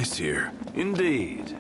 nice here. Indeed.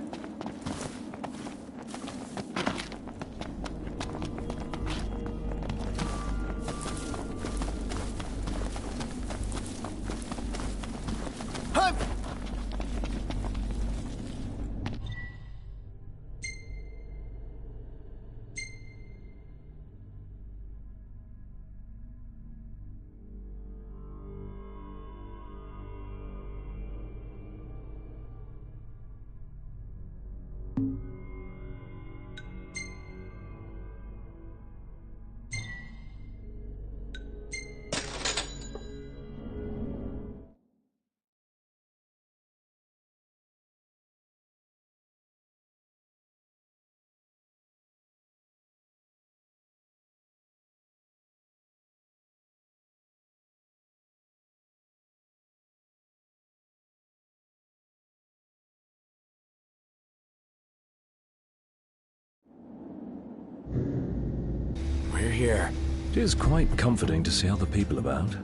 We're here. It is quite comforting to see other people about.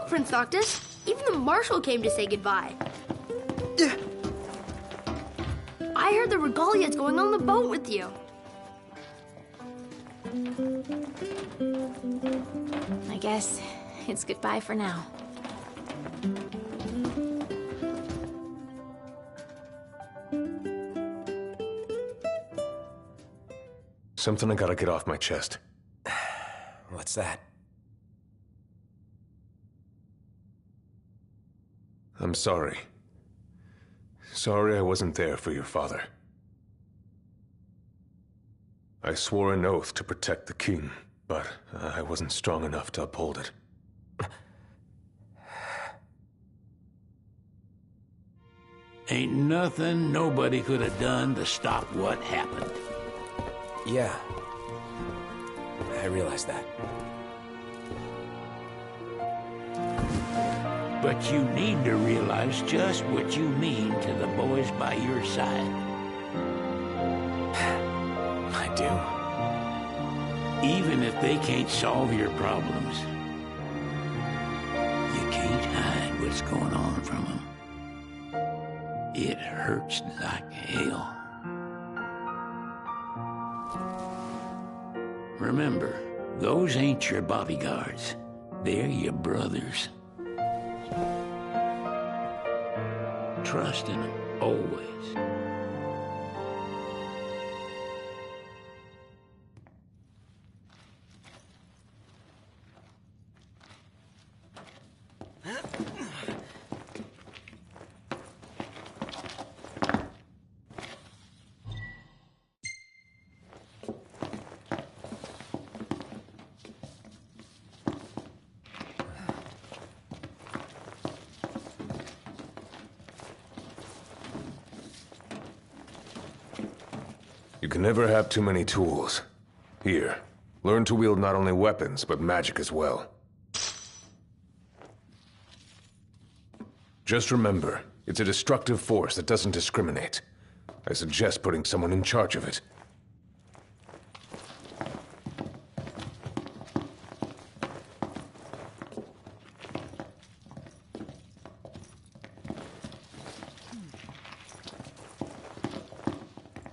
Prince Noctis. Even the Marshal came to say goodbye. I heard the regalia's going on the boat with you. I guess it's goodbye for now. Something I gotta get off my chest. What's that? I'm sorry. Sorry I wasn't there for your father. I swore an oath to protect the king, but I wasn't strong enough to uphold it. Ain't nothing nobody could have done to stop what happened. Yeah. I realize that. But you need to realize just what you mean to the boys by your side. I do. Even if they can't solve your problems, you can't hide what's going on from them. It hurts like hell. Remember, those ain't your bodyguards. They're your brothers. Trust in them, always. You can never have too many tools. Here, learn to wield not only weapons, but magic as well. Just remember, it's a destructive force that doesn't discriminate. I suggest putting someone in charge of it.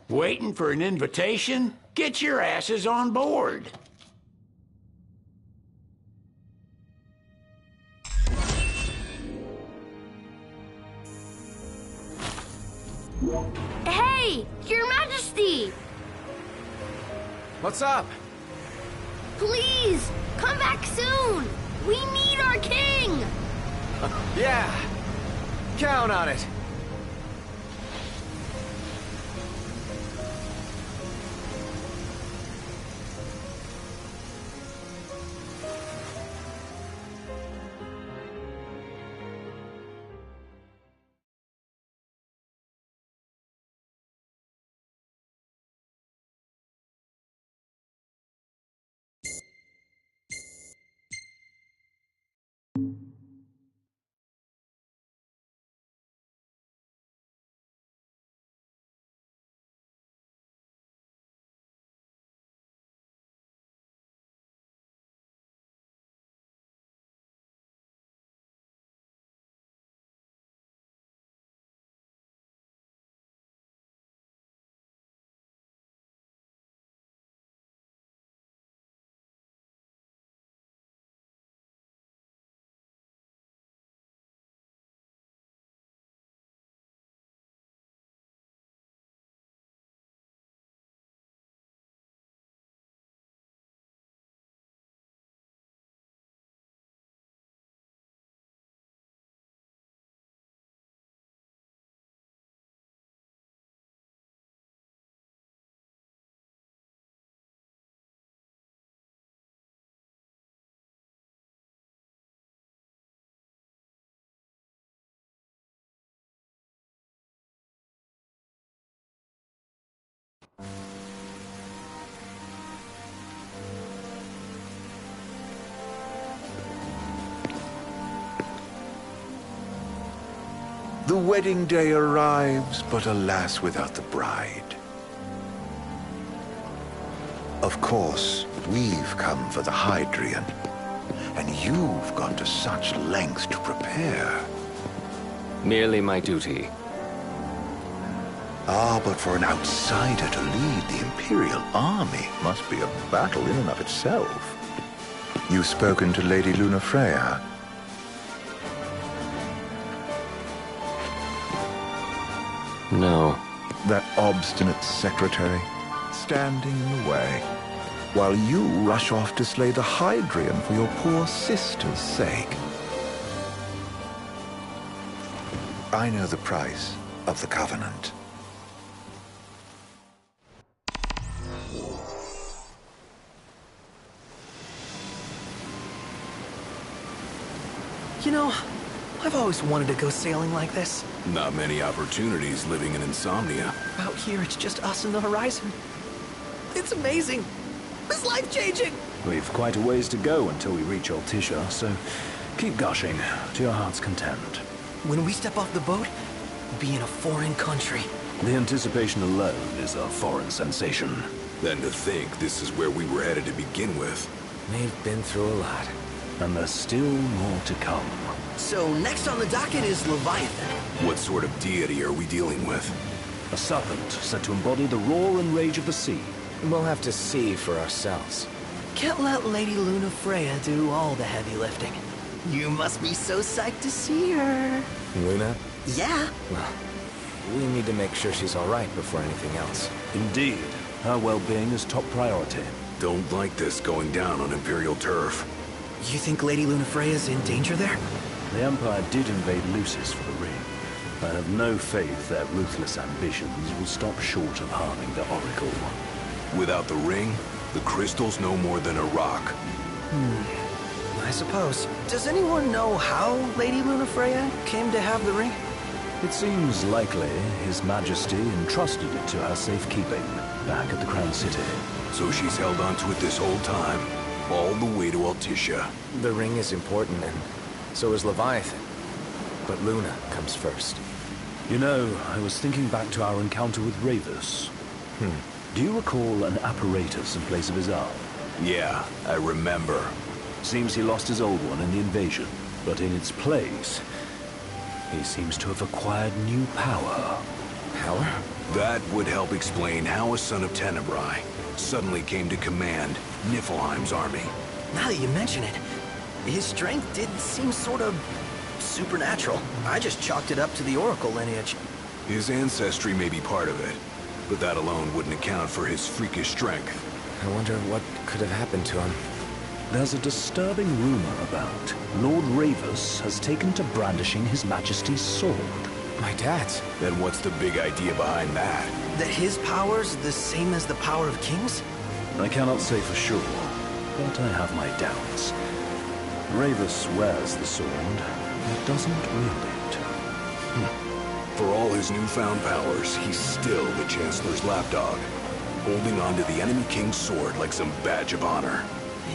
Waiting for an invitation? Get your asses on board. Hey, Your Majesty! What's up? Please, come back soon! We need our king! Yeah. Count on it. The wedding day arrives, but alas, without the bride. Of course, we've come for the Hydrian, and you've gone to such lengths to prepare. Merely my duty. Ah, but for an outsider to lead the Imperial army must be a battle in and of itself. You've spoken to Lady Lunafreya. No. That obstinate secretary, standing in the way, while you rush off to slay the Hydrian for your poor sister's sake. I know the price of the Covenant. You know, I've always wanted to go sailing like this. Not many opportunities living in Insomnia. Out here, it's just us and the horizon. It's amazing. It's life-changing. We've quite a ways to go until we reach Altisha, so keep gushing to your heart's content. When we step off the boat, we'll be in a foreign country. The anticipation alone is a foreign sensation. Then to think this is where we were headed to begin with. We've been through a lot. And there's still more to come. So next on the docket is Leviathan. What sort of deity are we dealing with? A serpent said to embody the roar and rage of the sea. We'll have to see for ourselves. Can't let Lady Lunafreya do all the heavy lifting. You must be so psyched to see her. Luna? Yeah. Well, we need to make sure she's all right before anything else. Indeed. Her well-being is top priority. Don't like this going down on Imperial turf. You think Lady Lunafreya's in danger there? The Empire did invade Lucis for the ring. I have no faith their ruthless ambitions will stop short of harming the Oracle. Without the ring, the crystal's no more than a rock. I suppose. Does anyone know how Lady Lunafreya came to have the ring? It seems likely His Majesty entrusted it to her safekeeping back at the Crown City. So she's held onto it this whole time, all the way to Altissia. The ring is important, and so is Leviathan. But Luna comes first. You know, I was thinking back to our encounter with Ravus. Do you recall an apparatus in place of his arm? Yeah, I remember. Seems he lost his old one in the invasion, but in its place, he seems to have acquired new power. Power? That would help explain how a son of Tenebrae suddenly came to command Niflheim's army. Now that you mention it, his strength did seem sort of supernatural. I just chalked it up to the Oracle lineage. His ancestry may be part of it, but that alone wouldn't account for his freakish strength. I wonder what could have happened to him. There's a disturbing rumor about Lord Ravus has taken to brandishing His Majesty's sword. My dad's. Then what's the big idea behind that? That his power's the same as the power of kings? I cannot say for sure, but I have my doubts. Ravus wears the sword, but doesn't wield it. For all his newfound powers, he's still the Chancellor's lapdog, holding on to the enemy king's sword like some badge of honor.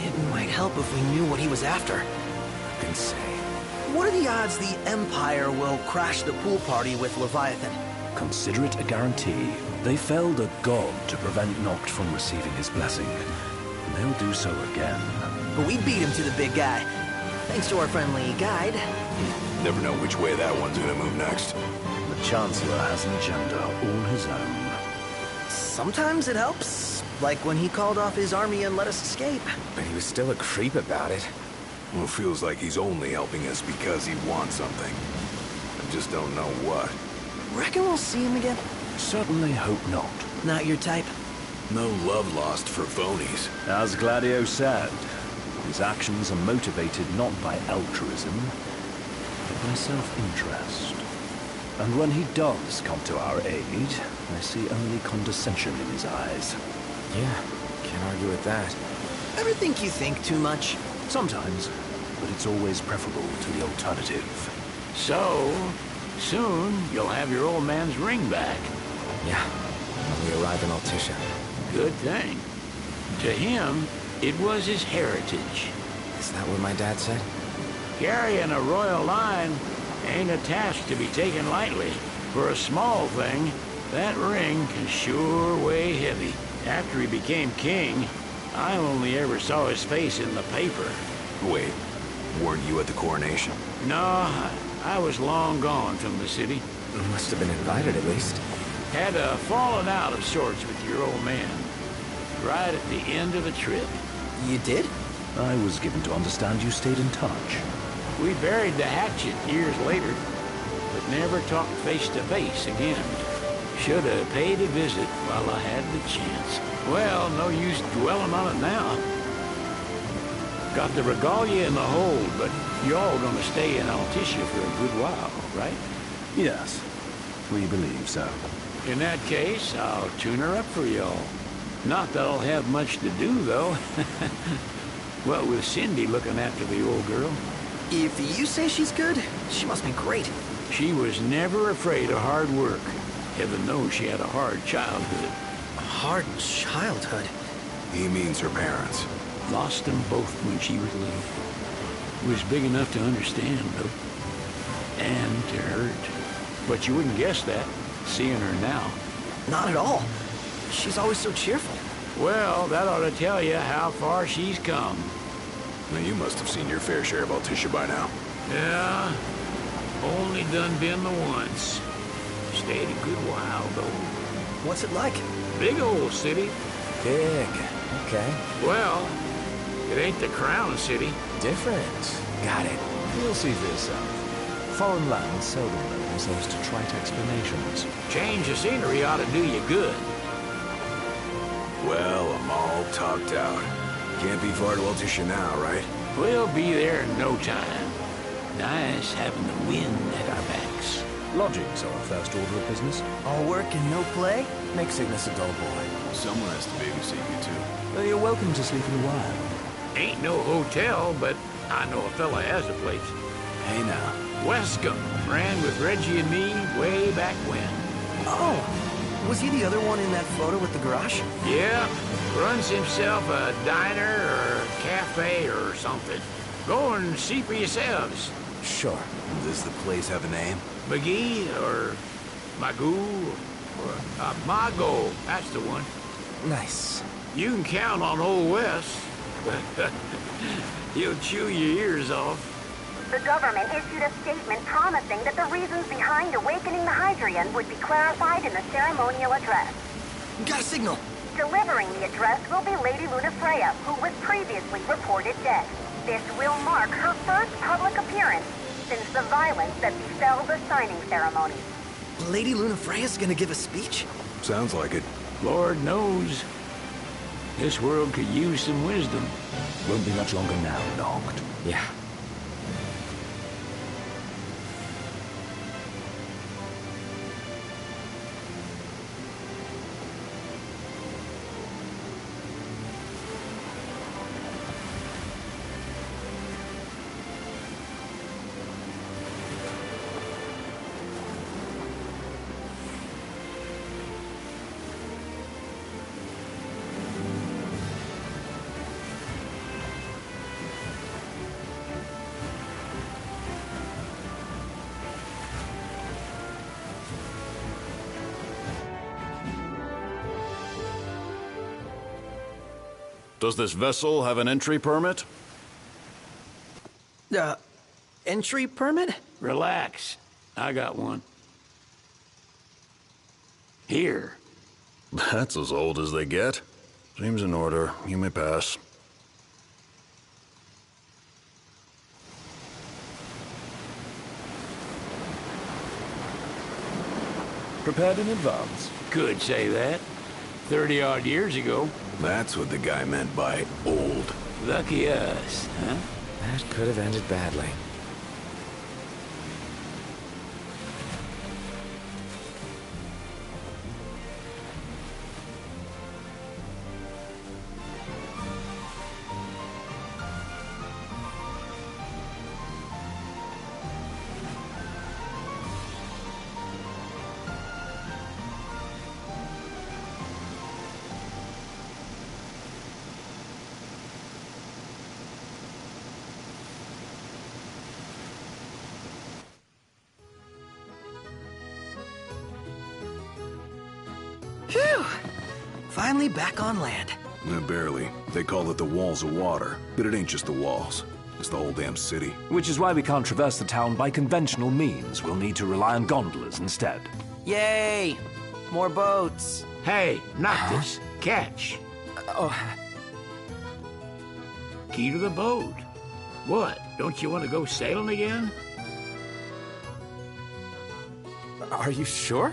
It might help if we knew what he was after. Can say. What are the odds the Empire will crash the pool party with Leviathan? Consider it a guarantee. They felled a god to prevent Noct from receiving his blessing. And they'll do so again. But we beat him to the big guy, thanks to our friendly guide. Never know which way that one's gonna move next. The Chancellor has an agenda all his own. Sometimes it helps, like when he called off his army and let us escape. But he was still a creep about it. Well, feels like he's only helping us because he wants something. I just don't know what. Reckon we'll see him again? Certainly hope not. Not your type? No love lost for phonies. As Gladio said, his actions are motivated not by altruism, but by self-interest. And when he does come to our aid, I see only condescension in his eyes. Yeah, can't argue with that. Ever think you think too much? Sometimes, but it's always preferable to the alternative. So, soon you'll have your old man's ring back. Yeah, when we arrive in Altissia. Good thing. To him, it was his heritage. Is that what my dad said? Carrying a royal line ain't a task to be taken lightly. For a small thing, that ring can sure weigh heavy. After he became king, I only ever saw his face in the paper. Wait, weren't you at the coronation? No, I was long gone from the city. Must have been invited at least. Had a falling out of sorts with your old man. Right at the end of the trip. You did? I was given to understand you stayed in touch. We buried the hatchet years later, but never talked face to face again. Should have paid a visit while I had the chance. Well, no use dwelling on it now. Got the regalia in the hold, but y'all gonna stay in Altissia for a good while, right? Yes, we believe so. In that case, I'll tune her up for y'all. Not that I'll have much to do, though. What with Cindy looking after the old girl. If you say she's good, she must be great. She was never afraid of hard work. Heaven knows she had a hard childhood. A hard childhood? He means her parents. Lost them both when she was little. Was big enough to understand, though. And to hurt. But you wouldn't guess that, seeing her now. Not at all. She's always so cheerful. Well, that ought to tell you how far she's come. Now, you must have seen your fair share of Altissia by now. Yeah, only done been the once. Stayed a good while, though. What's it like? Big old city. Big. Okay. Well, It ain't the Crown City. Different. Got it. You'll see for yourself. Foreign lands seldom lend themselves to trite explanations. Change of scenery ought to do you good. Well, I'm all talked out. Can't be far to Altisha now, right? We'll be there in no time. Nice having the wind at our backs. Lodgings are our first order of business. All work and no play? Makes Ignis a dull boy. Someone has to babysit you, too. You're welcome to sleep in the wild. Ain't no hotel, but I know a fella has a place. Hey, now. Wescombe ran with Reggie and me way back when. Oh, was he the other one in that photo with the garage? Yeah, runs himself a diner or a cafe or something. Go and see for yourselves. Sure. Does the place have a name? McGee or Magoo or Mago, that's the one. Nice. You can count on Old Wes. He'll chew your ears off. The government issued a statement promising that the reasons behind awakening the Hydrian would be clarified in the ceremonial address. Got a signal. Delivering the address will be Lady Lunafreya, who was previously reported dead. This will mark her first public appearance since the violence that befell the signing ceremony. Lady Lunafreya's gonna give a speech? Sounds like it. Lord knows. This world could use some wisdom. Won't be much longer now, Locked. Yeah. Does this vessel have an entry permit? Entry permit? Relax. I got one. Here. That's as old as they get. Seems in order. You may pass. Prepared in advance. Could say that. 30-odd years ago. That's what the guy meant by old. Lucky us, huh? That could have ended badly. Phew! Finally back on land. Barely. They call it the Walls of Water. But it ain't just the walls. It's the whole damn city. Which is why we can't traverse the town by conventional means. We'll need to rely on gondolas instead. Yay! More boats. Hey, not this. Catch. Oh, Key to the boat. What? Don't you want to go sailing again? Are you sure?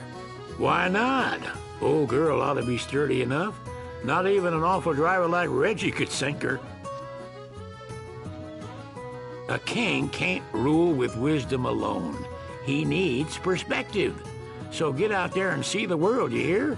Why not? Old girl ought to be sturdy enough. Not even an awful driver like Reggie could sink her. A king can't rule with wisdom alone. He needs perspective. So get out there and see the world, you hear?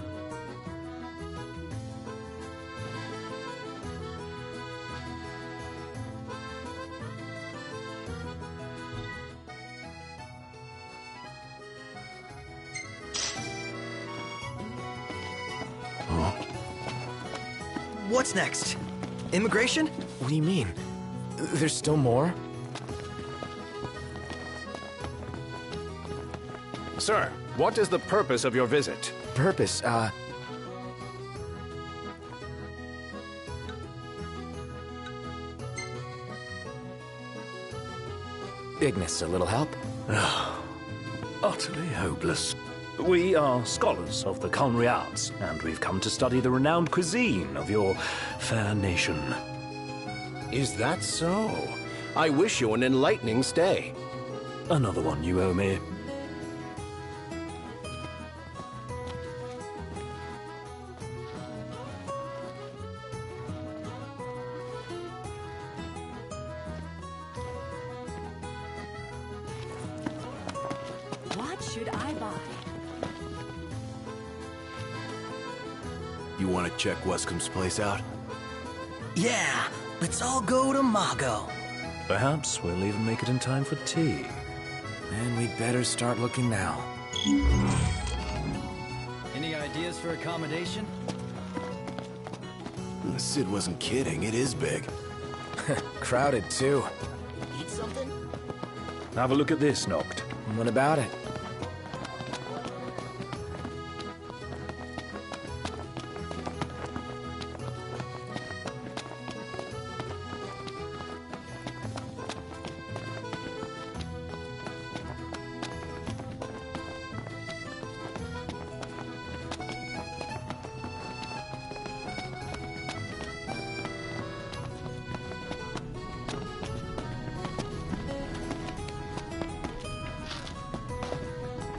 what's next? Immigration? What do you mean? There's still more? Sir, what is the purpose of your visit? Purpose, Ignis, a little help? Utterly hopeless. We are scholars of the culinary arts, and we've come to study the renowned cuisine of your fair nation. Is that so? I wish you an enlightening stay. Another one you owe me. What should I buy? You want to check Wescom's place out? Yeah, let's all go to Mago. Perhaps we'll even make it in time for tea. And we'd better start looking now. Any ideas for accommodation? Sid wasn't kidding, it is big. Crowded, too. Eat something? Have a look at this, Noct. What about it?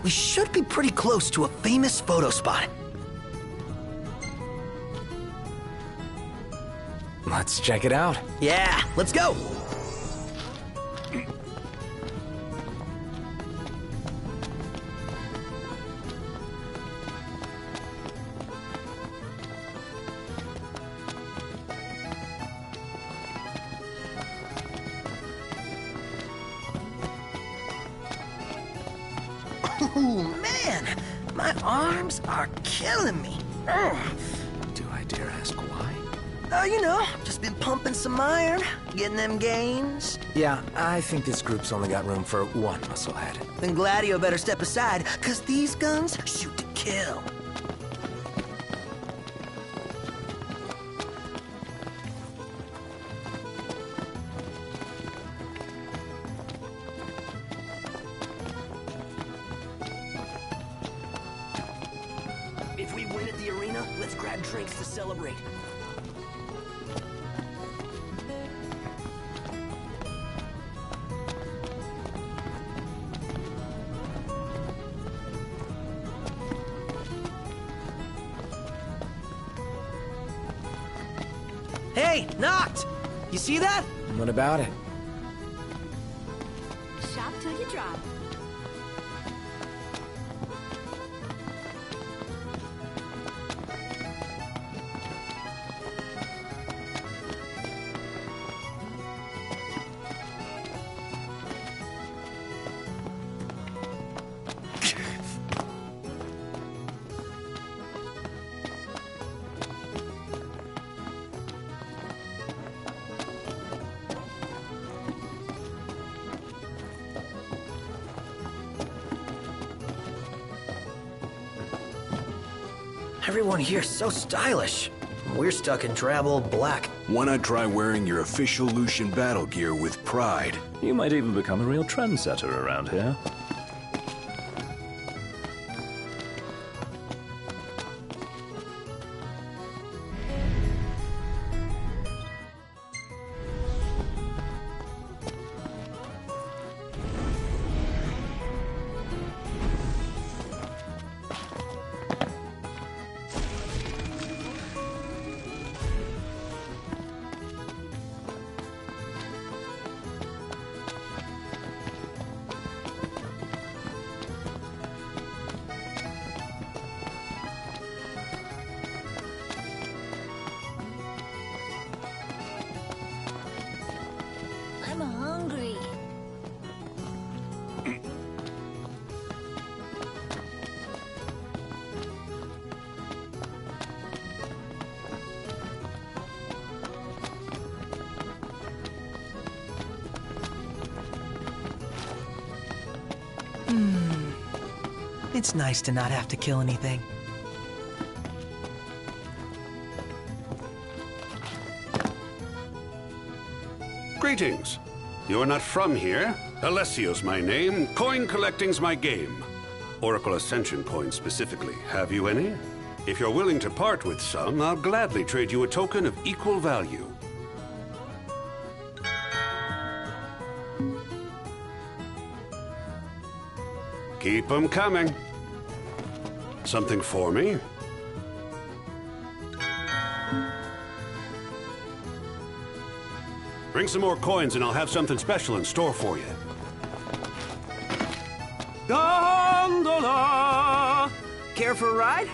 We should be pretty close to a famous photo spot. Let's check it out. Yeah, let's go! Oh, man! My arms are killing me. Ugh. Do I dare ask why? You know, just been pumping some iron, getting them gains. Yeah, I think this group's only got room for one musclehead. Then Gladio better step aside, cause these guns shoot to kill. If we win at the arena, let's grab drinks to celebrate. Hey, Noct! You see that? What about it? Shop till you drop. Everyone here's so stylish. We're stuck in drab old black. Why not try wearing your official Lucian battle gear with pride? You might even become a real trendsetter around here. I'm hungry. It's nice to not have to kill anything. Greetings. You're not from here. Alessio's my name. Coin collecting's my game. Oracle Ascension coins specifically. Have you any? If you're willing to part with some, I'll gladly trade you a token of equal value. Keep them coming. Something for me? Bring some more coins and I'll have something special in store for you. Gondola! Care for a ride?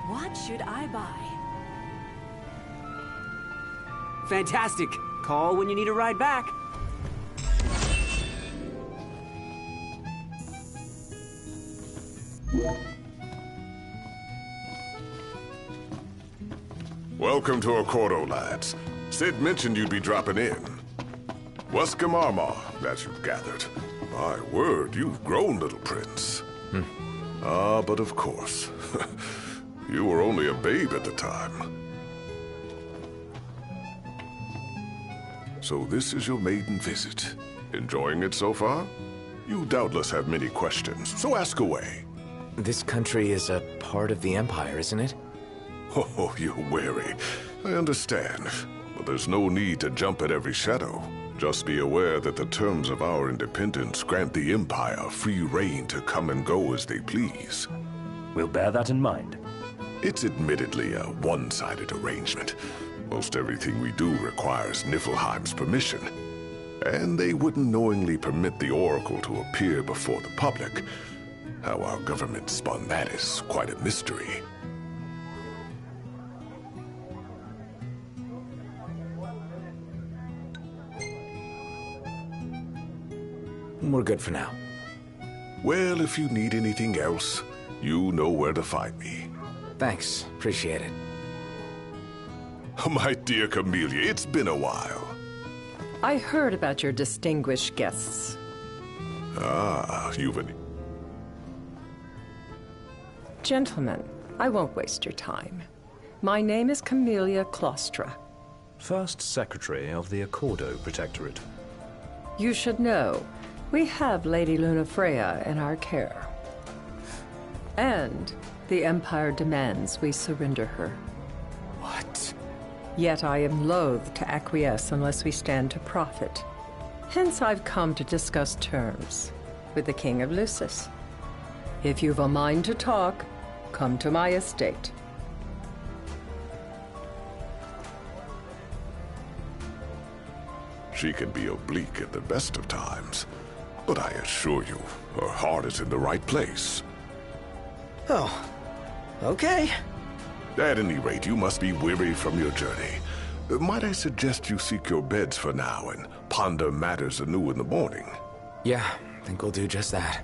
What should I buy? Fantastic. Call when you need a ride back. Welcome to Accordo, lads. Sid mentioned you'd be dropping in. Weska Marmar, as you've gathered. My word, you've grown, little prince. Ah, but of course. You were only a babe at the time. So this is your maiden visit. Enjoying it so far? You doubtless have many questions, so ask away. This country is a part of the Empire, isn't it? Oh, you're wary. I understand. But there's no need to jump at every shadow. Just be aware that the terms of our independence grant the Empire free reign to come and go as they please. We'll bear that in mind. It's admittedly a one-sided arrangement. Most everything we do requires Niflheim's permission. And they wouldn't knowingly permit the Oracle to appear before the public. How our government spun that is quite a mystery. We're good for now. Well, if you need anything else, you know where to find me. Thanks. Appreciate it. My dear Camellia, it's been a while. I heard about your distinguished guests. Ah, you've an... Gentlemen, I won't waste your time. My name is Camellia Claustra. First Secretary of the Accordo Protectorate. You should know, we have Lady Lunafreya in our care. And the Empire demands we surrender her. What? Yet I am loath to acquiesce unless we stand to profit. Hence I've come to discuss terms with the King of Lucis. If you've a mind to talk, come to my estate. She can be oblique at the best of times, but I assure you, her heart is in the right place. Oh, okay. At any rate, you must be weary from your journey. Might I suggest you seek your beds for now and ponder matters anew in the morning? Yeah, I think we'll do just that.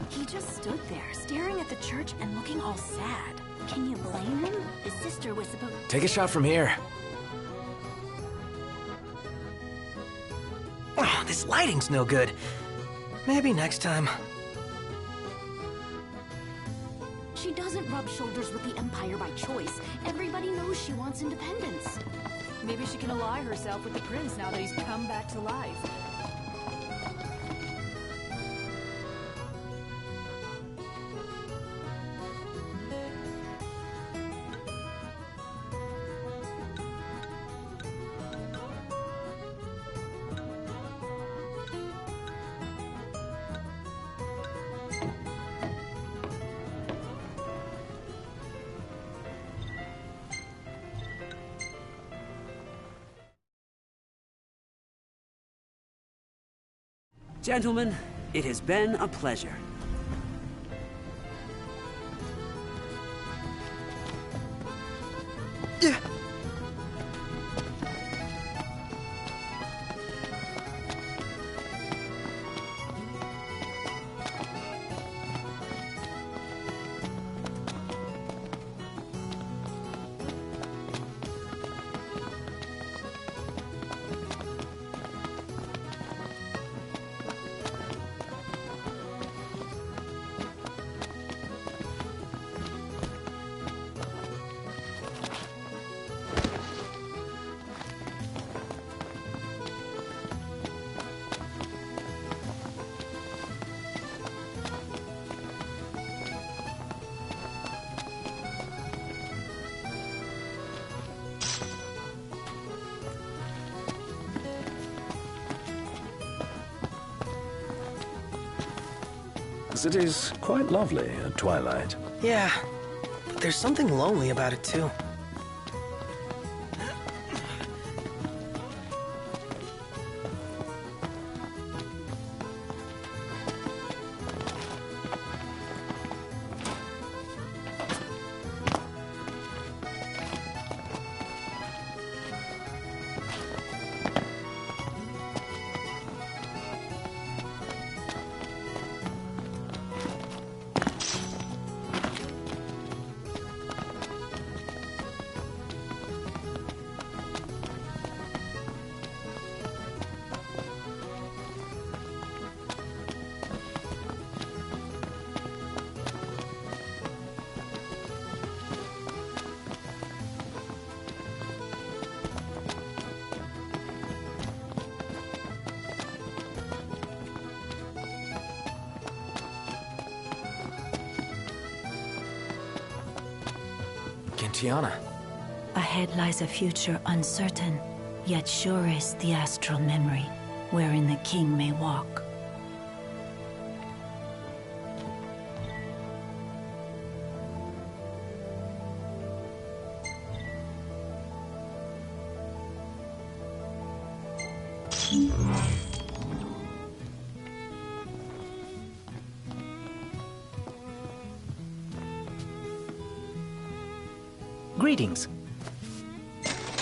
He just stood there, staring at the church and looking all sad. Can you blame him? His sister was supposed... Take a shot from here. Oh, this lighting's no good. Maybe next time. She doesn't rub shoulders with the Empire by choice. Everybody knows she wants independence. Maybe she can ally herself with the prince now that he's come back to life. Gentlemen, it has been a pleasure. The city's quite lovely at twilight. Yeah, but there's something lonely about it too. Tiana. Ahead lies a future uncertain, yet sure is the astral memory, wherein the king may walk. Greetings.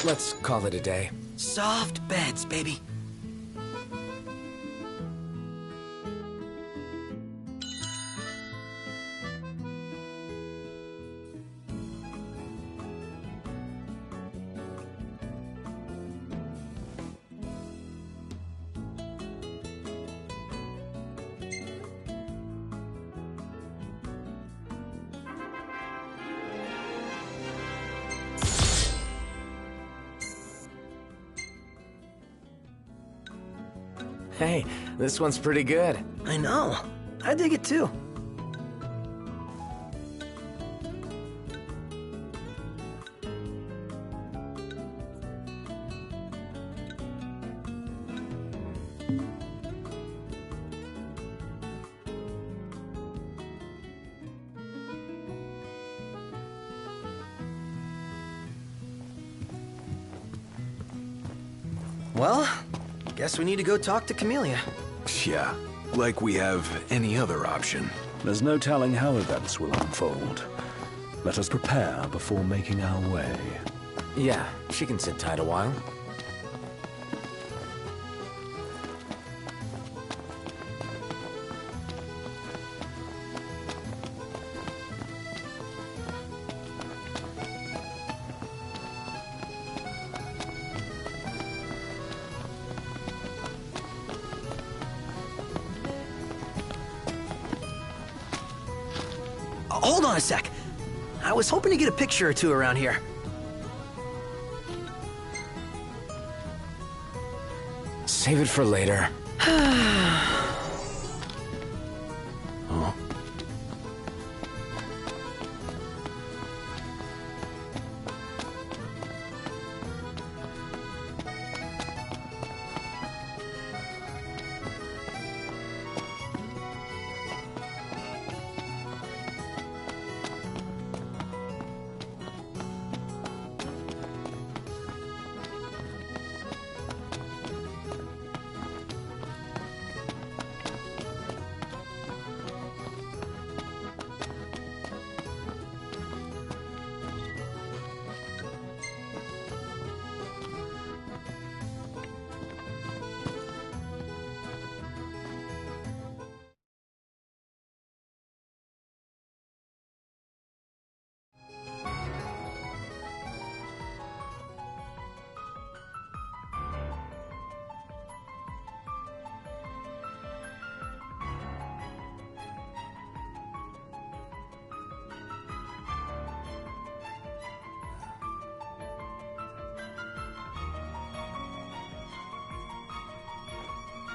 Let's call it a day. Soft beds, baby. Hey, this one's pretty good. I know. I dig it too. Well, guess we need to go talk to Camellia. Yeah, like we have any other option. There's no telling how events will unfold. Let us prepare before making our way. Yeah, she can sit tight a while. Hold on a sec. I was hoping to get a picture or two around here. Save it for later. Huh?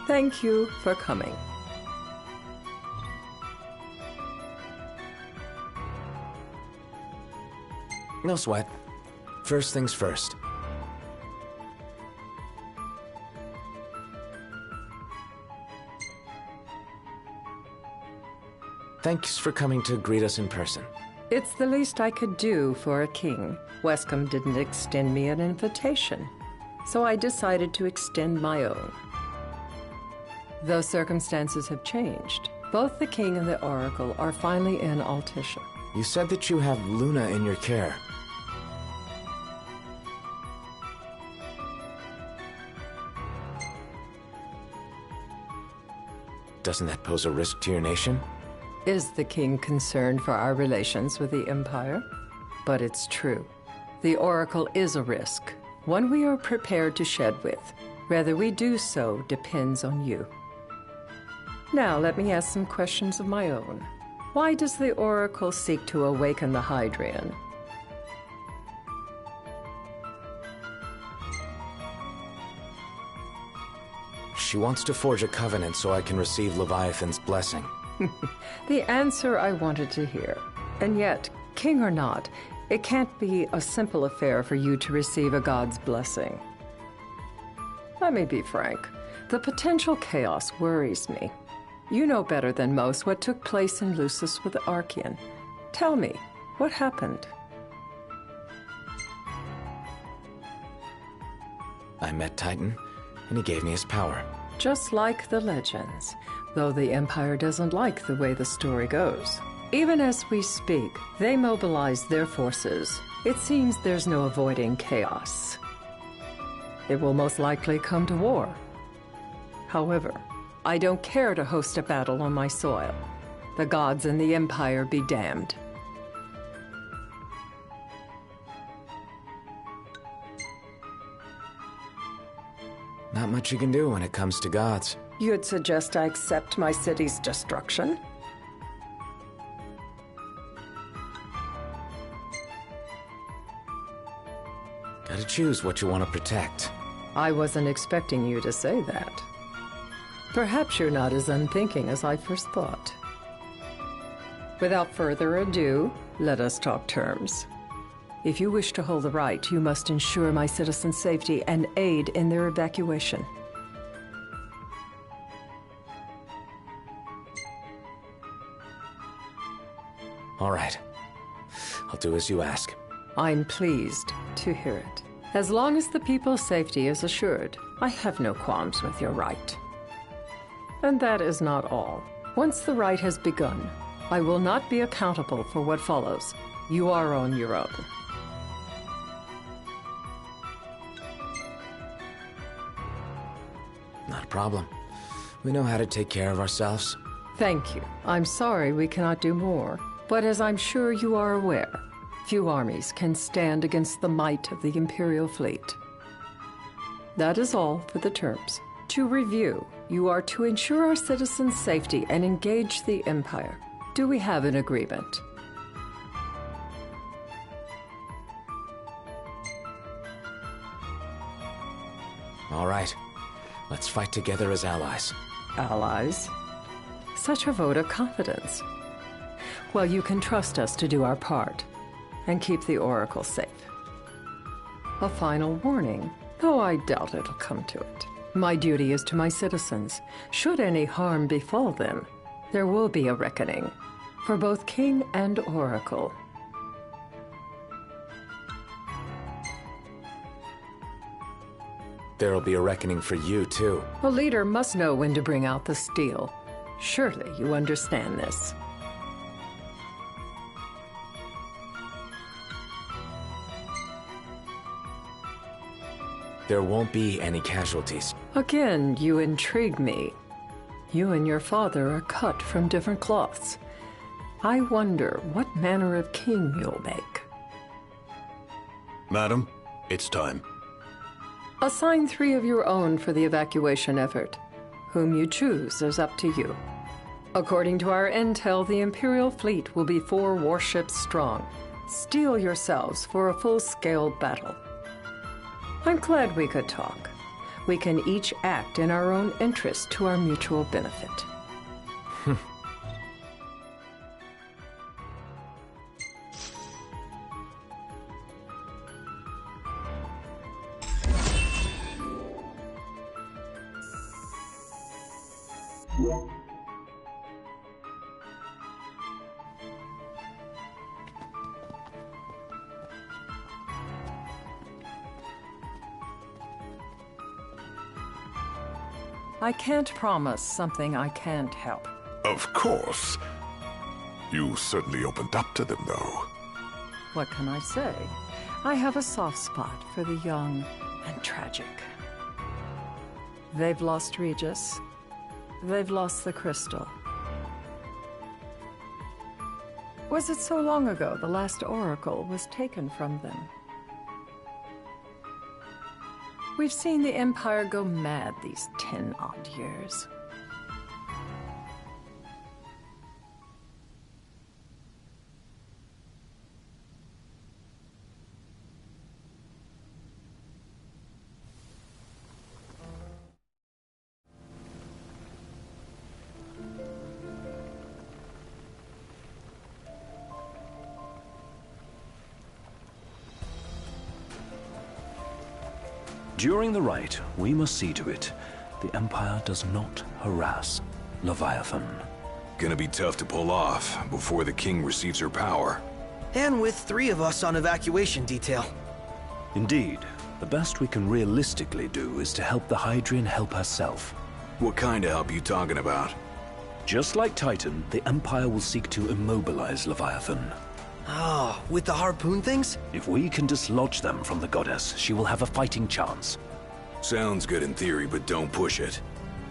Thank you for coming. No sweat. First things first. Thanks for coming to greet us in person. It's the least I could do for a king. Wescom didn't extend me an invitation, so I decided to extend my own. Though circumstances have changed, both the king and the oracle are finally in Altissia. You said that you have Luna in your care. Doesn't that pose a risk to your nation? Is the king concerned for our relations with the Empire? But it's true. The oracle is a risk, one we are prepared to shed with. Whether we do so depends on you. Now let me ask some questions of my own. Why does the oracle seek to awaken the Hydrian? She wants to forge a covenant so I can receive Leviathan's blessing. The answer I wanted to hear. And yet, king or not, it can't be a simple affair for you to receive a god's blessing. Let me be frank. The potential chaos worries me. You know better than most what took place in Lucis with the Archean. Tell me, what happened? I met Titan, and he gave me his power. Just like the legends, though the Empire doesn't like the way the story goes. Even as we speak, they mobilize their forces. It seems there's no avoiding chaos. It will most likely come to war. However, I don't care to host a battle on my soil. The gods and the Empire be damned. Not much you can do when it comes to gods. You'd suggest I accept my city's destruction? Gotta choose what you want to protect. I wasn't expecting you to say that. Perhaps you're not as unthinking as I first thought. Without further ado, let us talk terms. If you wish to hold the right, you must ensure my citizens' safety and aid in their evacuation. All right. I'll do as you ask. I'm pleased to hear it. As long as the people's safety is assured, I have no qualms with your right. And that is not all. Once the rite has begun, I will not be accountable for what follows. You are on your own. Not a problem. We know how to take care of ourselves. Thank you. I'm sorry we cannot do more, but as I'm sure you are aware, few armies can stand against the might of the Imperial fleet. That is all for the terms. To review, you are to ensure our citizens' safety and engage the Empire. Do we have an agreement? All right. Let's fight together as allies. Allies? Such a vote of confidence. Well, you can trust us to do our part and keep the Oracle safe. A final warning, though I doubt it'll come to it. My duty is to my citizens. Should any harm befall them, there will be a reckoning for both King and Oracle. There'll be a reckoning for you, too. A leader must know when to bring out the steel. Surely you understand this. There won't be any casualties. Again, you intrigue me. You and your father are cut from different cloths. I wonder what manner of king you'll make. Madam, it's time. Assign 3 of your own for the evacuation effort. Whom you choose is up to you. According to our intel, the Imperial fleet will be 4 warships strong. Steel yourselves for a full-scale battle. I'm glad we could talk. we can each act in our own interest to our mutual benefit. I can't promise something I can't help. Of course. You certainly opened up to them, though. What can I say? I have a soft spot for the young and tragic. They've lost Regis. They've lost the crystal. Was it so long ago the last oracle was taken from them? We've seen the Empire go mad these 10-odd years. During the rite, we must see to it the Empire does not harass Leviathan. Gonna be tough to pull off before the king receives her power. And with 3 of us on evacuation detail. Indeed, the best we can realistically do is to help the Hydrian help herself. What kind of help you talking about? Just like Titan, the Empire will seek to immobilize Leviathan. Oh, with the harpoon things? If we can dislodge them from the goddess, she will have a fighting chance. Sounds good in theory, but don't push it.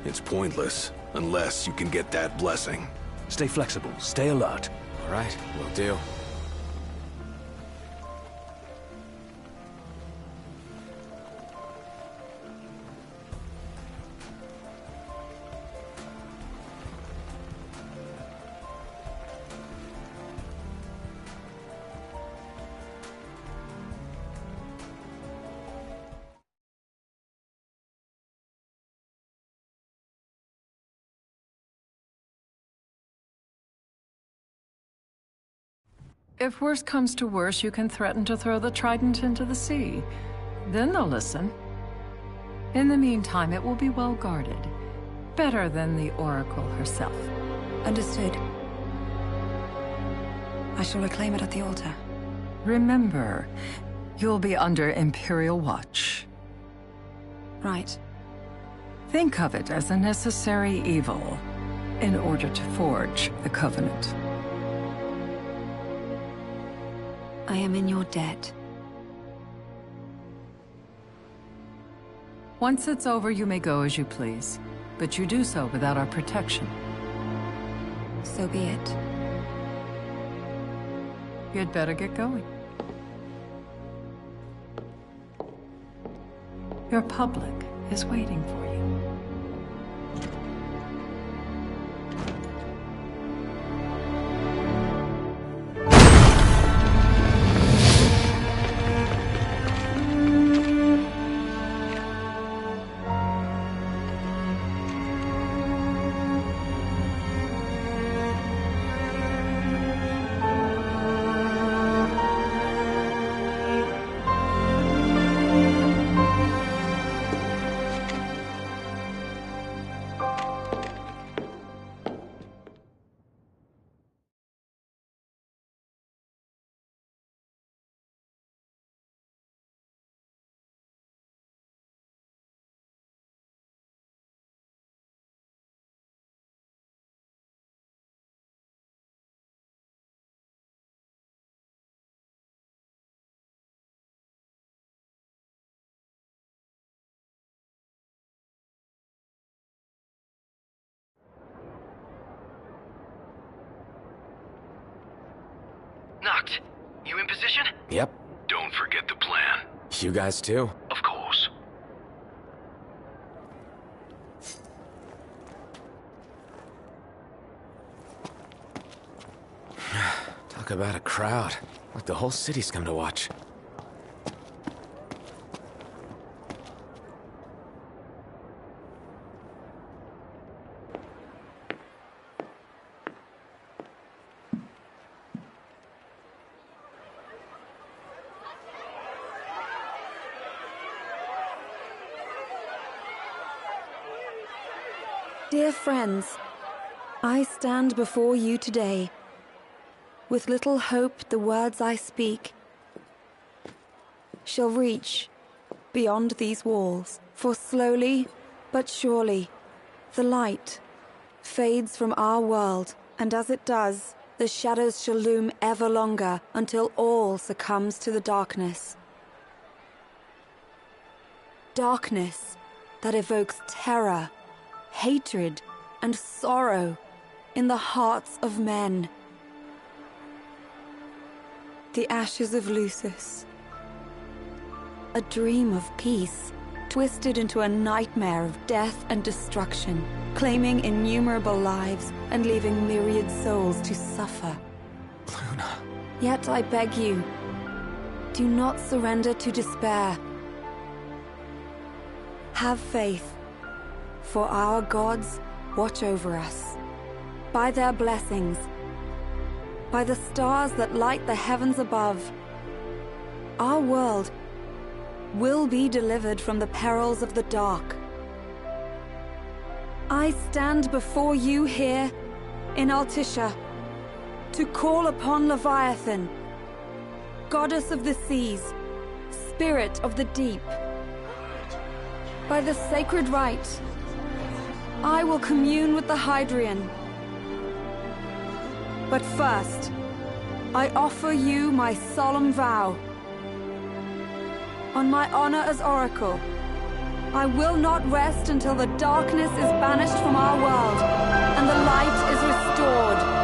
It's pointless, unless you can get that blessing. Stay flexible, stay alert. All right, will do. If worse comes to worse, you can threaten to throw the trident into the sea. Then they'll listen. In the meantime, it will be well guarded. Better than the Oracle herself. Understood. I shall reclaim it at the altar. Remember, you'll be under Imperial watch. Right. Think of it as a necessary evil in order to forge the Covenant. I am in your debt. Once it's over, you may go as you please. But you do so without our protection. So be it. You'd better get going. Your public is waiting for you. Noct, you in position? Yep. Don't forget the plan. You guys too? Of course. Talk about a crowd. Like the whole city's come to watch. Dear friends, I stand before you today with little hope the words I speak shall reach beyond these walls. For slowly but surely, the light fades from our world, and as it does, the shadows shall loom ever longer until all succumbs to the darkness. Darkness that evokes terror, hatred, and sorrow in the hearts of men. The ashes of Lucis. A dream of peace, twisted into a nightmare of death and destruction, claiming innumerable lives and leaving myriad souls to suffer. Luna. Yet I beg you, do not surrender to despair. Have faith, for our gods watch over us. By their blessings, by the stars that light the heavens above, our world will be delivered from the perils of the dark. I stand before you here in Altissia to call upon Leviathan, goddess of the seas, spirit of the deep. By the sacred rite, I will commune with the Hydrian. But first, I offer you my solemn vow. On my honor as Oracle, I will not rest until the darkness is banished from our world and the light is restored.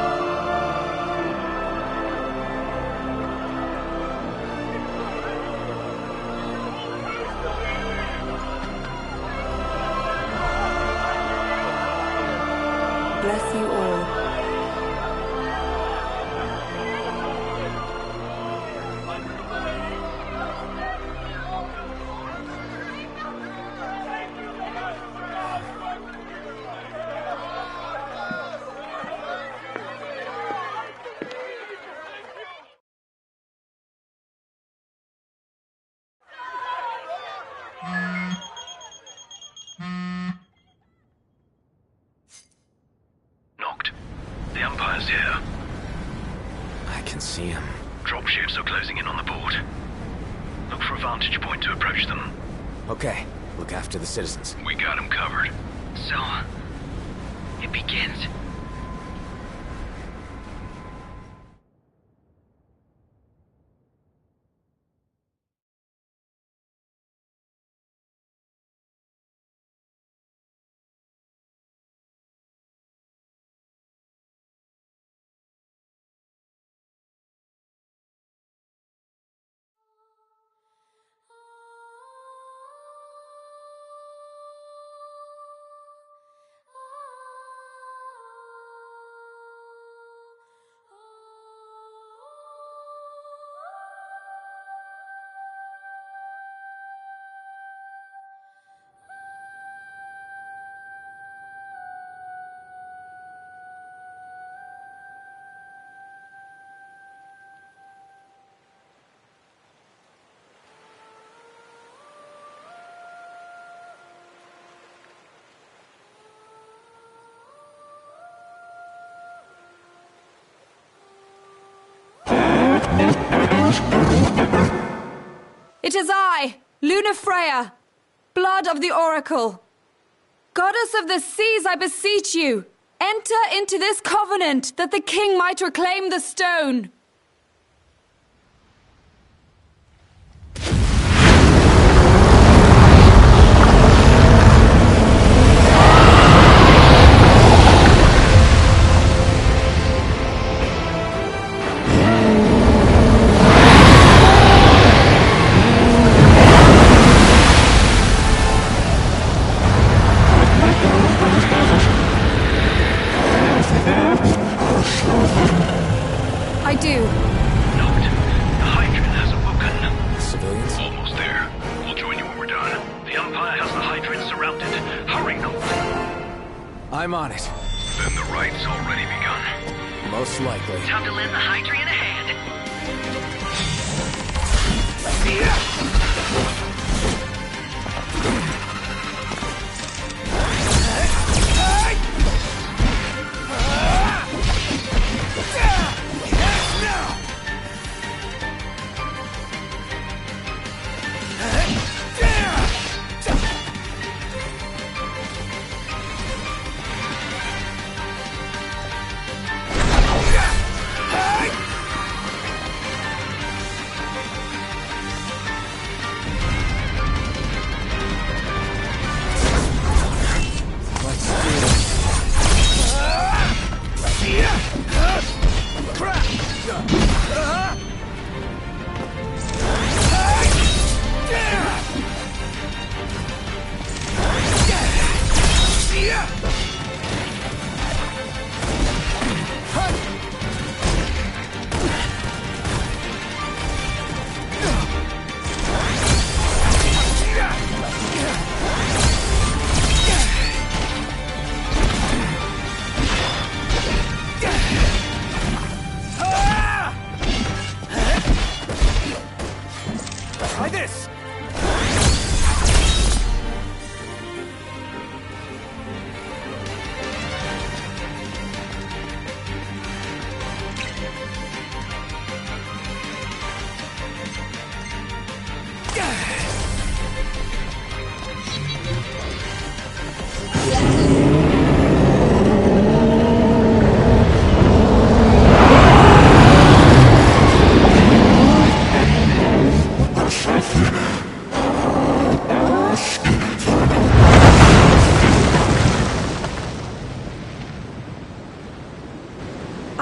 Bless you all. Knocked. The Empire's here. I can see him. Dropships are closing in on the port. Look for a vantage point to approach them. Okay, look after the citizens. We got them covered. So, it begins. It is I, Luna Freya, blood of the Oracle. Goddess of the seas, I beseech you, enter into this covenant that the king might reclaim the stone. I do. Knocked. The Hydrian has awoken. Civilians? Almost there. We'll join you when we're done. The Empire has the Hydrian surrounded. Hurry, Knocked. I'm on it. Then the right's already begun. Most likely. Time to lend the Hydrian a hand.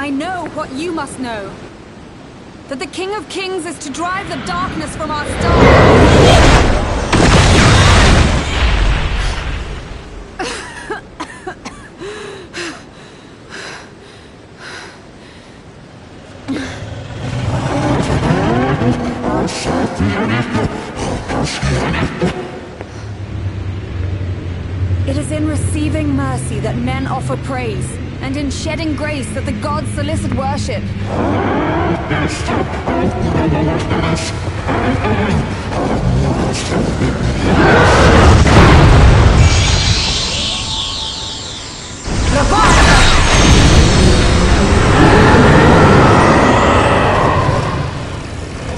I know what you must know. That the King of Kings is to drive the darkness from our stars. It is in receiving mercy that men offer praise, and in shedding grace that the gods solicit worship.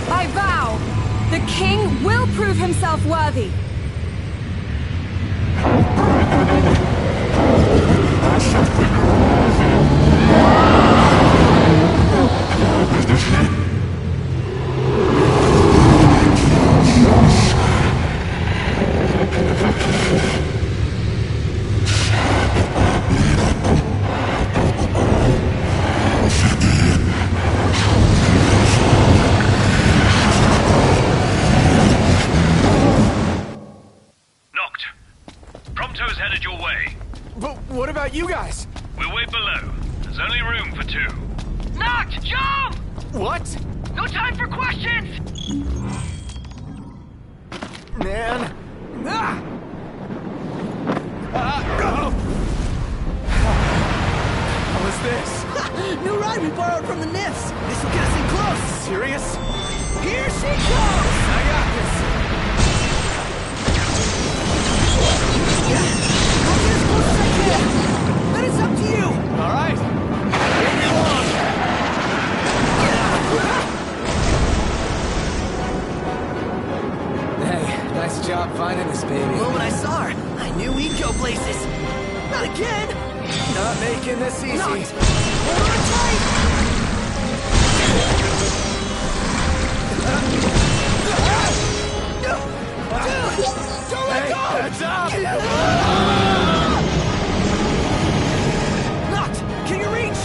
I vow, the king will prove himself worthy. What about you guys? We're way below. There's only room for two. Noct, jump! What? No time for questions! Man. How was this? New ride we borrowed from the Nifs. This will get us in close. Serious? Here she goes! I got this. I'll get as close as I can. Then it's up to you. All right. Bring it along. Hey, nice job finding this baby. The moment I saw her, I knew we'd go places. Not again. Not making this easy. Noct. Hold on tight. Dude, don't let go. Heads up. Noct, can you reach?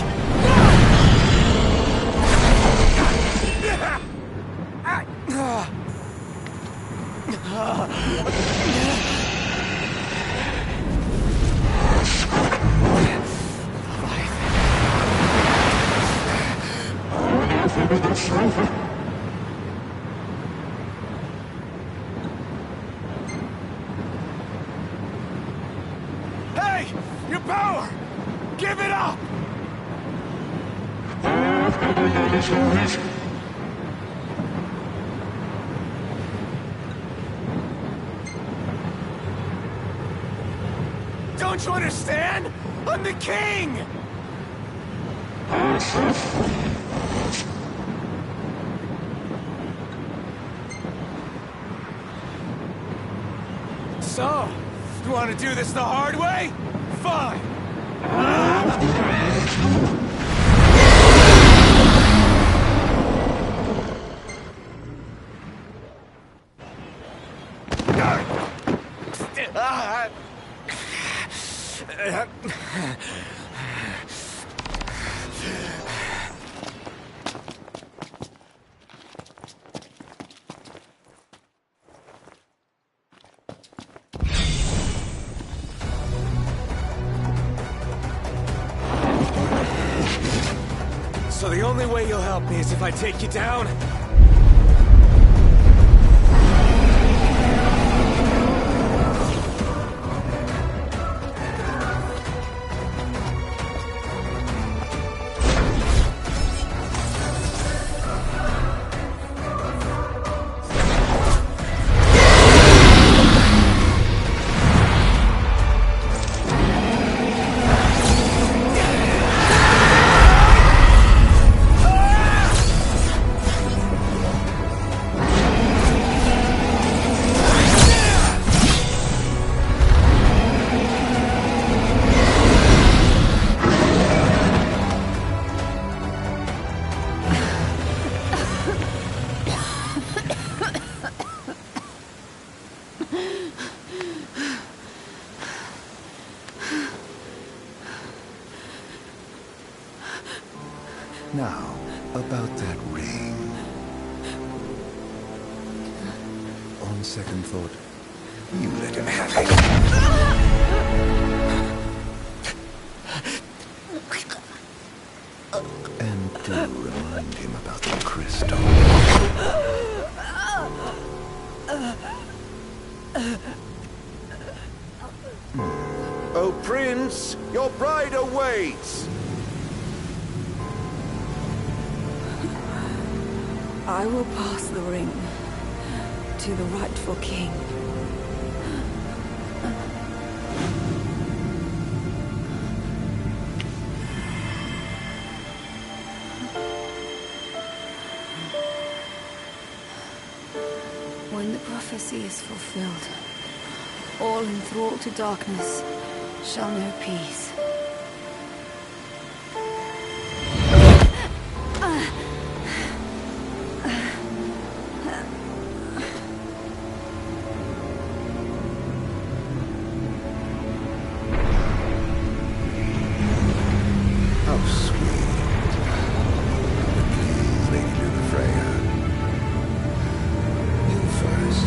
Hey! Your power! Give it up! Don't you understand? I'm the king! So, you want to do this the hard way? Fine! So the only way you'll help me is if I take you down? Now, about that ring. On second thought, you let him have it. And do remind him about the crystal. Oh, Prince, your bride awaits! I will pass the ring to the rightful king. When the prophecy is fulfilled, all enthralled to darkness shall know peace. How sweet. But please, Lady Lunafreya. You first.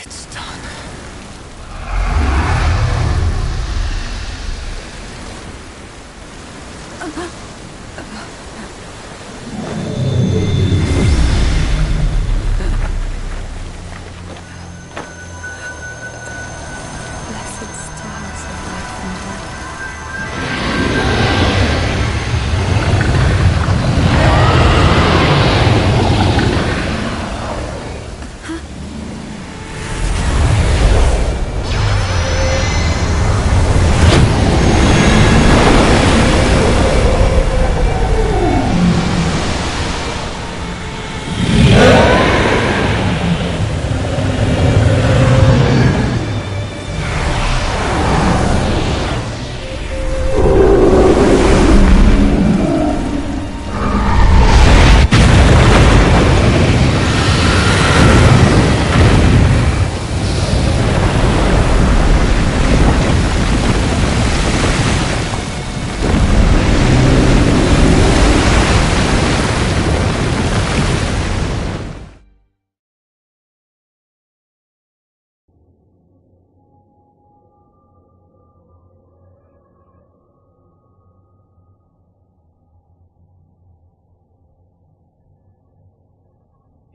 It's done.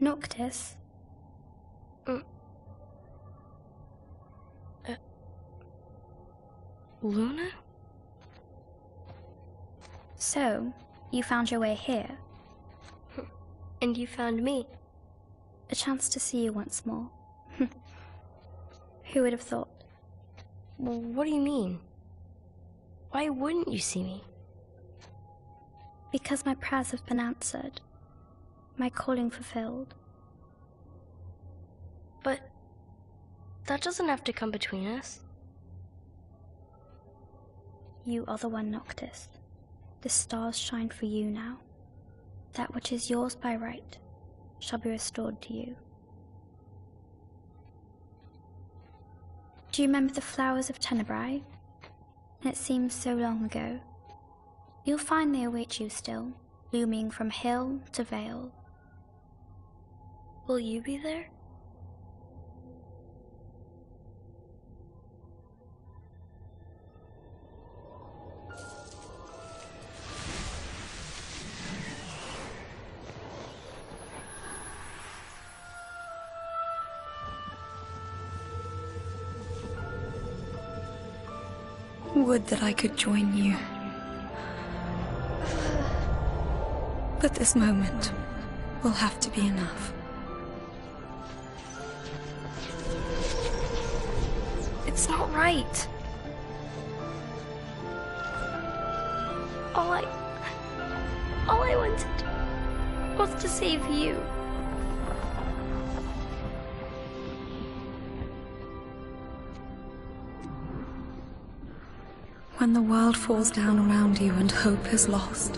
Noctis? Luna? So, you found your way here. And you found me. A chance to see you once more. Who would have thought? Well, what do you mean? Why wouldn't you see me? Because my prayers have been answered. My calling fulfilled. But that doesn't have to come between us. You are the one, Noctis. The stars shine for you now. That which is yours by right shall be restored to you. Do you remember the flowers of Tenebrae? It seems so long ago. You'll find they await you still, blooming from hill to vale. Will you be there? Would that I could join you. But this moment will have to be enough. It's not right. All I wanted was to save you. When the world falls down around you and hope is lost.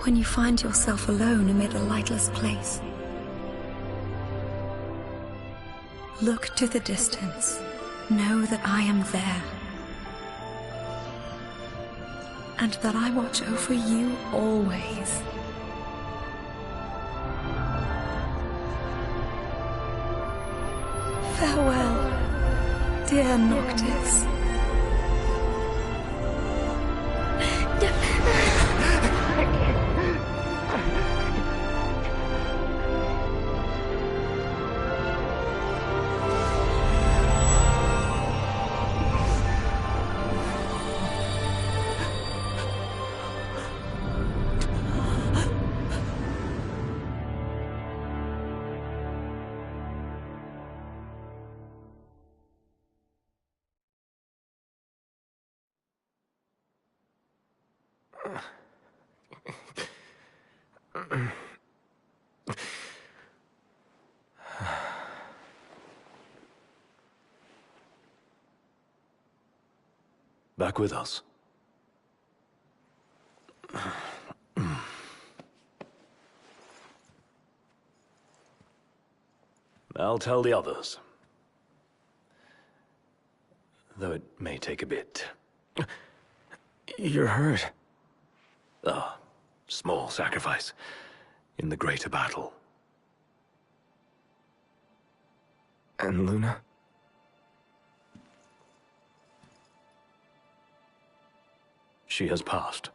When you find yourself alone amid a lightless place. Look to the distance. Know that I am there. And that I watch over you always. Farewell, dear Noctis. Back with us. I'll tell the others. Though it may take a bit. You're hurt. Ah, small sacrifice in the greater battle. And Luna? She has passed.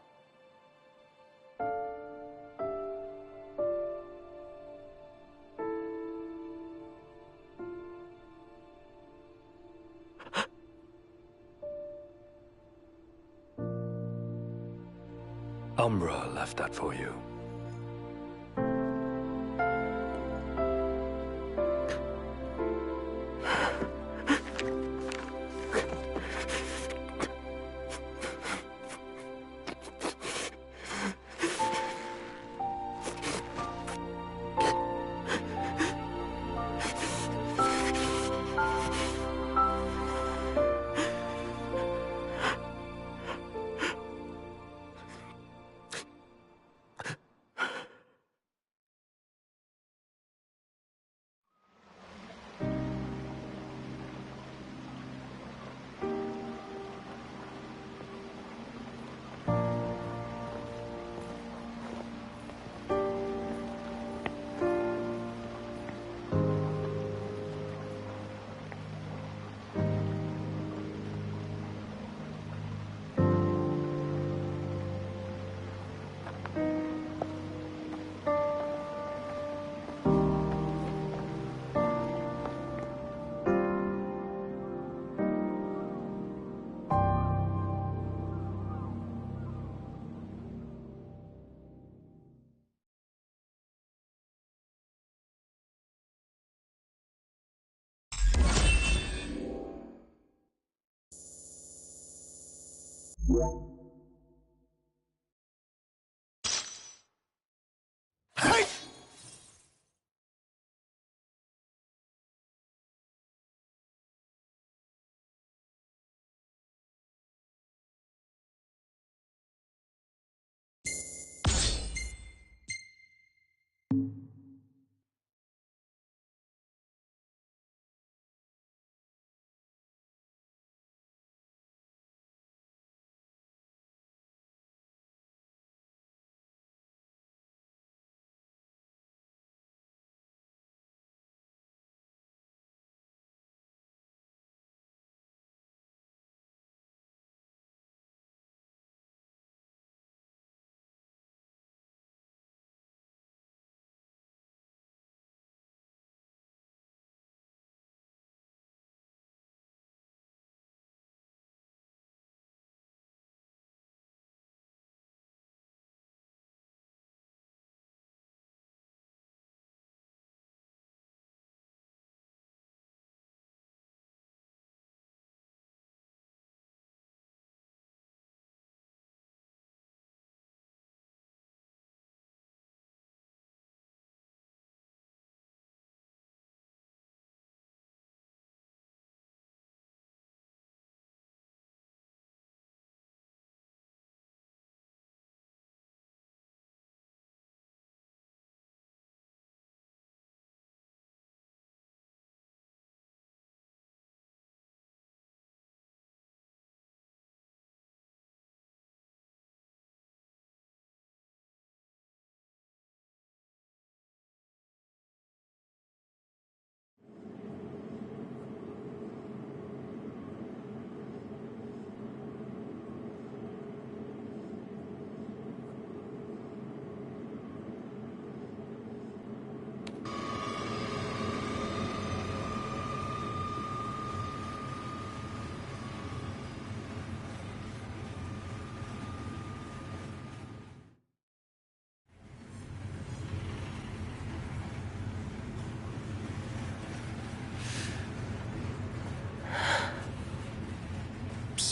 Umbra left that for you.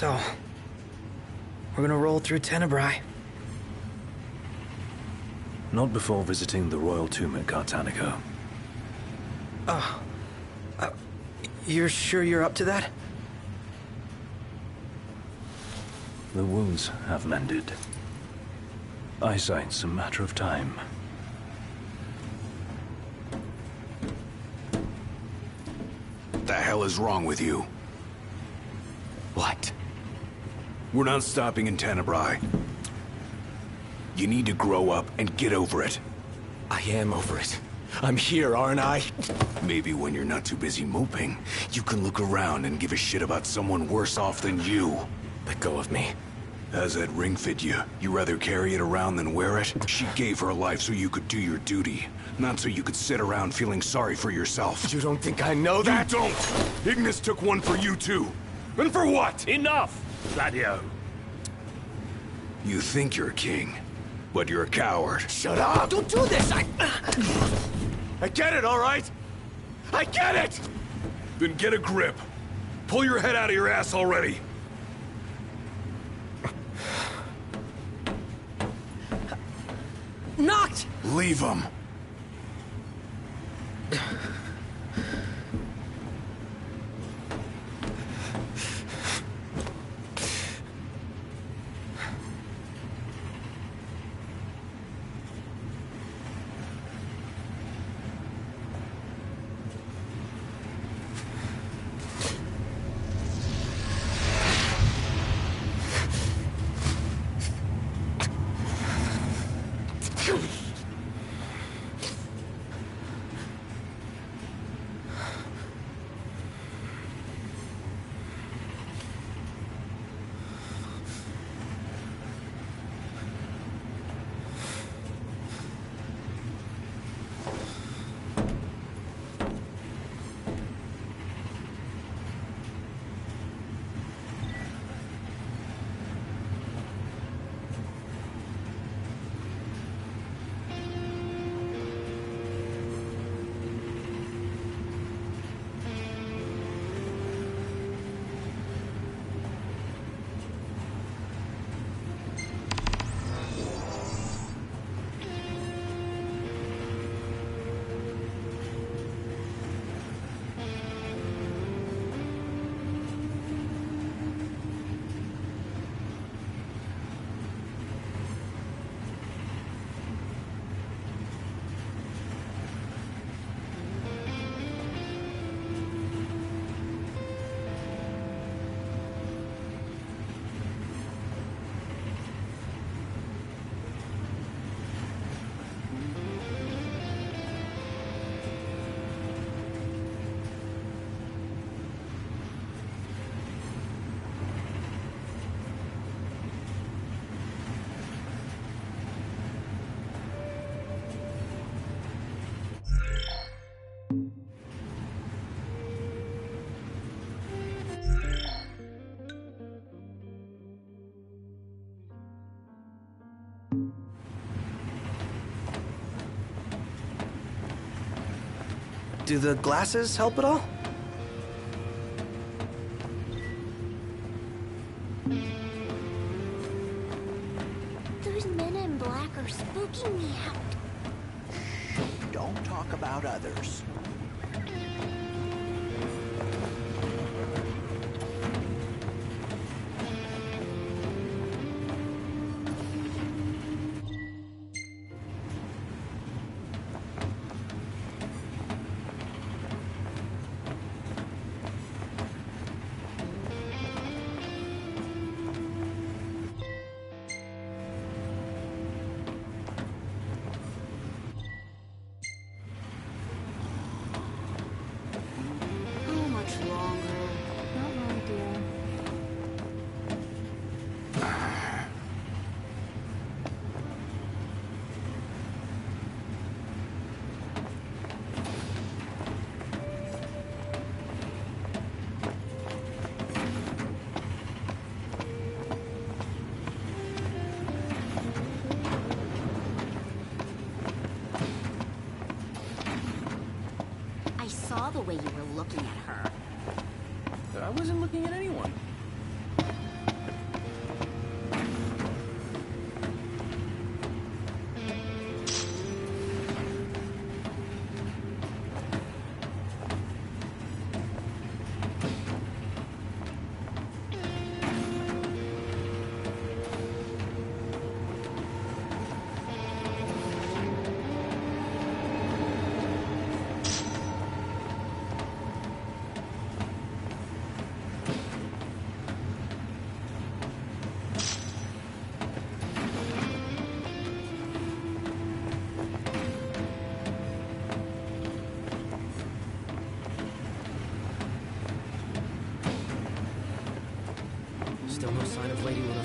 So, we're gonna roll through Tenebrae. Not before visiting the royal tomb at Cartanico. You're sure you're up to that? The wounds have mended. Eyesight's a matter of time. What the hell is wrong with you? What? We're not stopping in Tenebrae. You need to grow up and get over it. I am over it. I'm here, aren't I? Maybe when you're not too busy moping, you can look around and give a shit about someone worse off than you. Let go of me. How's that ring fit you? You rather carry it around than wear it? She gave her life so you could do your duty, not so you could sit around feeling sorry for yourself. You don't think I know that? You don't! Ignis took one for you too. And for what? Enough, Gladio. You think you're a king, but you're a coward. Shut up! Don't do this! I get it, all right? I get it! Then get a grip. Pull your head out of your ass already. Knocked! Leave him. Do the glasses help at all? Those men in black are spooking me out. Don't talk about others. Saw the way you were looking at her. I wasn't looking at anyone.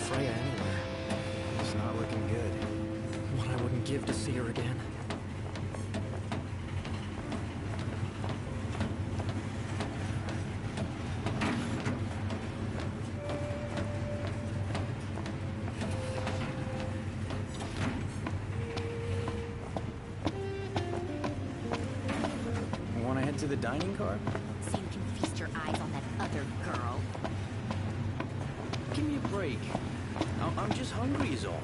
Freya anywhere. It's not looking good. What I wouldn't give to see her again. Want to head to the dining car? So you can feast your eyes on that other girl. Give me a break. I'm just hungry is all.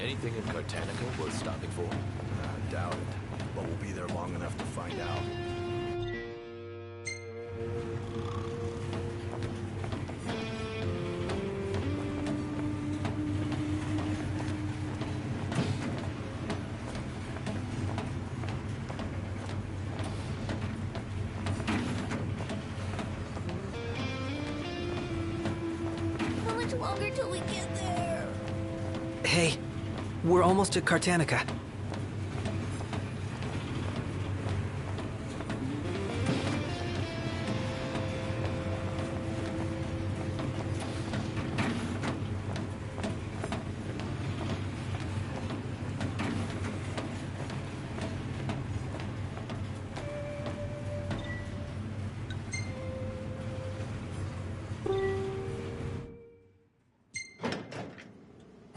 Anything in Cartanica worth stopping for? I doubt it, but we'll be there long enough to find out. How much longer till we get there? Hey, we're almost at Cartanica.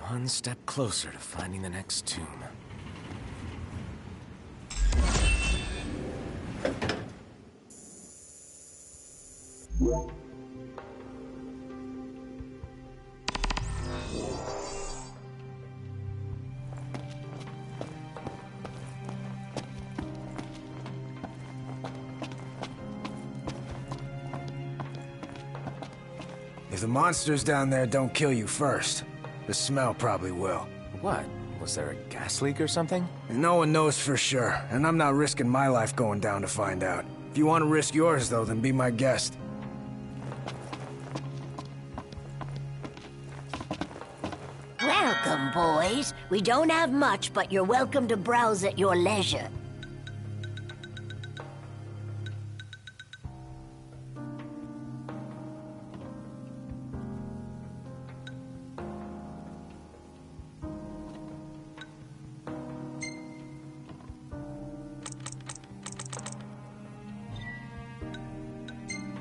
One step closer to finding the next tomb. If the monsters down there don't kill you first, the smell probably will. What? Was there a gas leak or something? No one knows for sure, and I'm not risking my life going down to find out. If you want to risk yours, though, then be my guest. Welcome, boys. We don't have much, but you're welcome to browse at your leisure.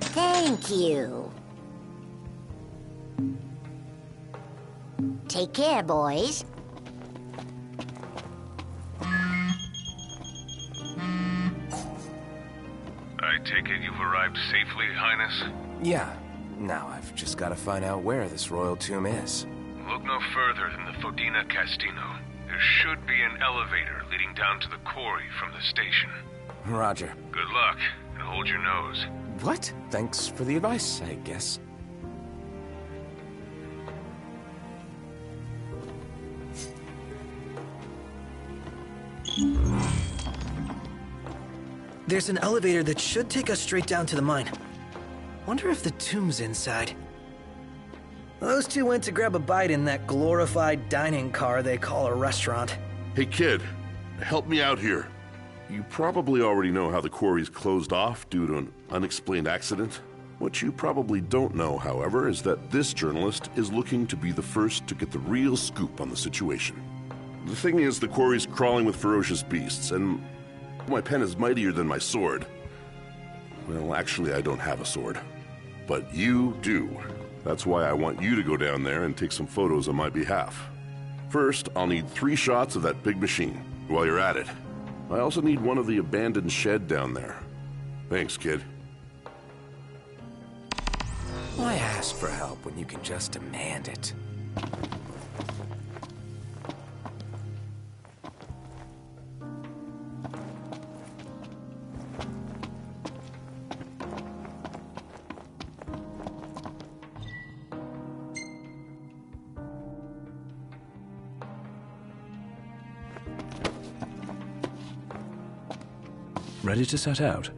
Thank you. Take care, boys. I take it you've arrived safely, Highness? Yeah. Now I've just got to find out where this royal tomb is. Look no further than the Fodina Castino. There should be an elevator leading down to the quarry from the station. Roger. Good luck, and hold your nose. What? Thanks for the advice, I guess. There's an elevator that should take us straight down to the mine. Wonder if the tomb's inside. Those two went to grab a bite in that glorified dining car they call a restaurant. Hey kid, help me out here. You probably already know how the quarry's closed off due to an unexplained accident. What you probably don't know, however, is that this journalist is looking to be the first to get the real scoop on the situation. The thing is, the quarry's crawling with ferocious beasts, and my pen is mightier than my sword. Well, actually, I don't have a sword. But you do. That's why I want you to go down there and take some photos on my behalf. First, I'll need 3 shots of that big machine. While you're at it, I also need one of the abandoned shed down there. Thanks, kid. Why ask for help when you can just demand it? Ready to set out?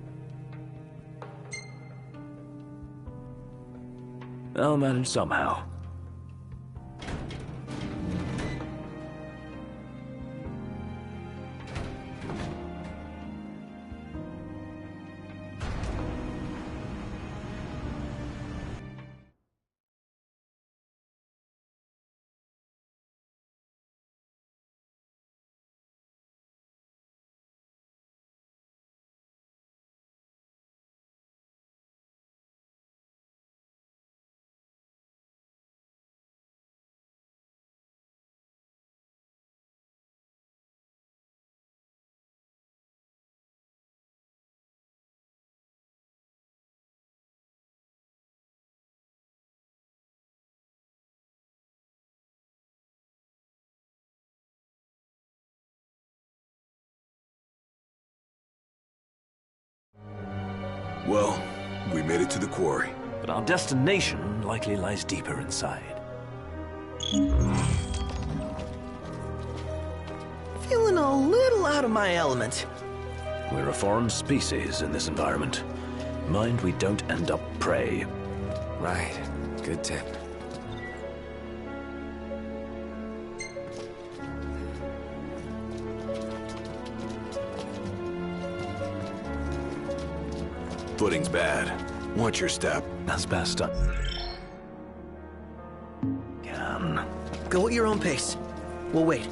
I'll manage somehow. Well, we made it to the quarry. But our destination likely lies deeper inside. Feeling a little out of my element. We're a foreign species in this environment. Mind we don't end up prey. Right. Good tip. Footing's bad. Watch your step. As best I can. Go at your own pace. We'll wait.